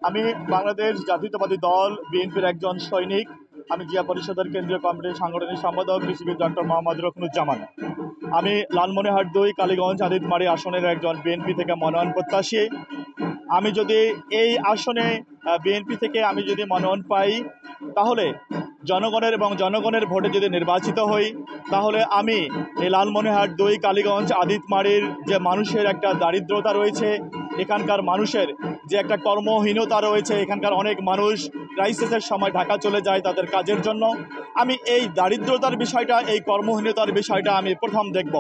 আমি বাংলাদেশ জাতীয়তাবাদী দল বিএনপির একজন সৈনিক। আমি জিয়া পরিষদের কেন্দ্রীয় কমিটির সাংগঠনিক সম্পাদক কৃষিবিদ ডক্টর মোহাম্মদ রকনুজ্জামান। আমি লালমনিরহাট ২ কালীগঞ্জ আদিতমারি আসনের একজন বিএনপি থেকে মনোনয়ন প্রত্যাশী। আমি যদি এই আসনে বিএনপি থেকে আমি যদি মনোনয়ন পাই, তাহলে জনগণের ভোটে যদি নির্বাচিত হই, তাহলে আমি এই লালমনিরহাট ২ কালীগঞ্জ আদিতমারির যে মানুষের একটা দারিদ্রতা রয়েছে, এখানকার মানুষের যে একটা কর্মহীনতা রয়েছে, এখানকার অনেক মানুষ ক্রাইসিসের সময় ঢাকা চলে যায় তাদের কাজের জন্য। আমি এই দারিদ্রতার বিষয়টা, এই কর্মহীনতার বিষয়টা আমি প্রথম দেখব।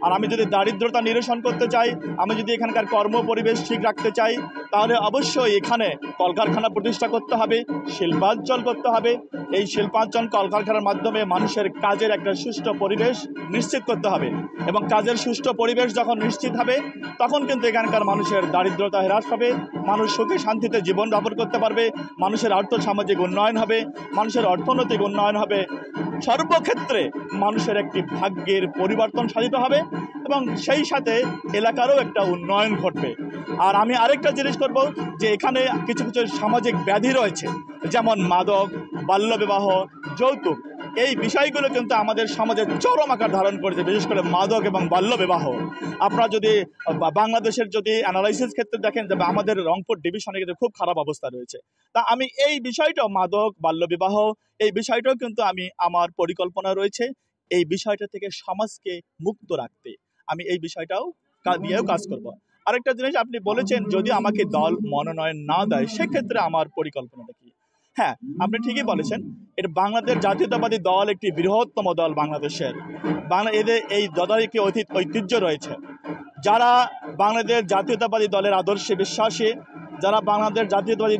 আর আমি যদি দারিদ্রতা নিরসন করতে চাই, আমি যদি এখানকার কর্ম পরিবেশ ঠিক রাখতে চাই, তাহলে অবশ্যই এখানে কলকারখানা প্রতিষ্ঠা করতে হবে, শিল্পাঞ্চল করতে হবে। এই শিল্পাঞ্চল কলকারখানার মাধ্যমে মানুষের কাজের একটা সুষ্ঠু পরিবেশ নিশ্চিত করতে হবে, এবং কাজের সুষ্ঠু পরিবেশ যখন নিশ্চিত হবে, তখন কিন্তু এখানকার মানুষের দারিদ্রতা হ্রাস হবে, মানুষ সুখে শান্তিতে জীবন যাপন করতে পারবে, মানুষের আর্থসামাজিক উন্নয়ন হবে, মানুষের অর্থনৈতিক উন্নয়ন হবে, সর্বক্ষেত্রে মানুষের একটি ভাগ্যের পরিবর্তন সাধিত হবে, এবং সেই সাথে এলাকারও একটা উন্নয়ন ঘটবে। আর আমি আরেকটা জিনিস করব, যে এখানে কিছু কিছু সামাজিক ব্যাধি রয়েছে, যেমন মাদক, বাল্যবিবাহ, যৌতুক। এই বিষয়গুলো কিন্তু আমাদের সমাজে চরম আকার ধারণ করেছে, বিশেষ করে মাদক এবং বাল্যবিবাহ। আপনারা যদি বাংলাদেশের যদি অ্যানালাইসিস ক্ষেত্রে দেখেন, যে আমাদের রংপুর ডিভিশনে কিন্তু খুব খারাপ অবস্থা রয়েছে। তা আমি এই বিষয়টাও, মাদক, বাল্যবিবাহ, এই বিষয়টাও কিন্তু আমার পরিকল্পনা রয়েছে এই বিষয়টা থেকে সমাজকে মুক্ত রাখতে। আমি এই বিষয়টাও নিয়েও কাজ করব। আরেকটা জিনিস আপনি বলেছেন, যদি আমাকে দল মনোনয়ন না দেয়, সেক্ষেত্রে আমার পরিকল্পনাটা কি? হ্যাঁ, আপনি ঠিকই বলেছেন। এটা বাংলাদেশ জাতীয়তাবাদী দল একটি বৃহত্তম দল বাংলাদেশের। এদের এই দলের একটি ঐতিহ্য রয়েছে। যারা বাংলাদেশ জাতীয়তাবাদী দলের আদর্শে বিশ্বাসী, যারা বাংলাদেশ জাতীয়তাবাদী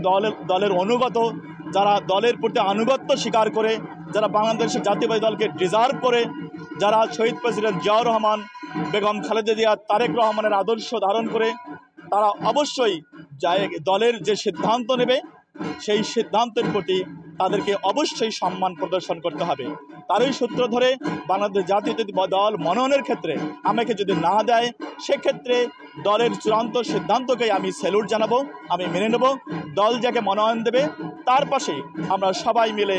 দলের অনুগত, যারা দলের প্রতি আনুগত্য স্বীকার করে, যারা বাংলাদেশের জাতীয়তাবাদী দলকে ডিজার্ভ করে, যারা শহীদ প্রেসিডেন্ট জিয়াউর রহমান, বেগম খালেদা জিয়া, তারেক রহমানের আদর্শ ধারণ করে, তারা অবশ্যই দলের যে সিদ্ধান্ত নেবে, সেই সিদ্ধান্তের প্রতি তাদেরকে অবশ্যই সম্মান প্রদর্শন করতে হবে। তারই সূত্র ধরে বাংলাদেশ জাতীয়তাবাদী দল মনোনয়নের ক্ষেত্রে আমাকে যদি না দেয়, সেক্ষেত্রে দলের চূড়ান্ত সিদ্ধান্তকে আমি স্যালুট জানাবো, আমি মেনে নেব। দল যাকে মনোনয়ন দেবে, তার পাশে আমরা সবাই মিলে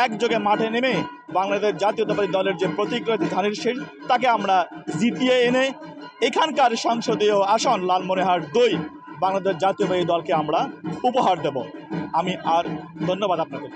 একযোগে মাঠে নেমে বাংলাদেশ জাতীয়তাবাদী দলের যে প্রতিক্রিয়া ধানের শীষ, তাকে আমরা জিতিয়ে এনে এখানকার সংসদীয় আসন লালমনিরহাট ২ বাংলাদেশ জাতীয়তাবাদী দলকে আমরা উপহার দেব। আমি আর ধন্যবাদ আপনাদের।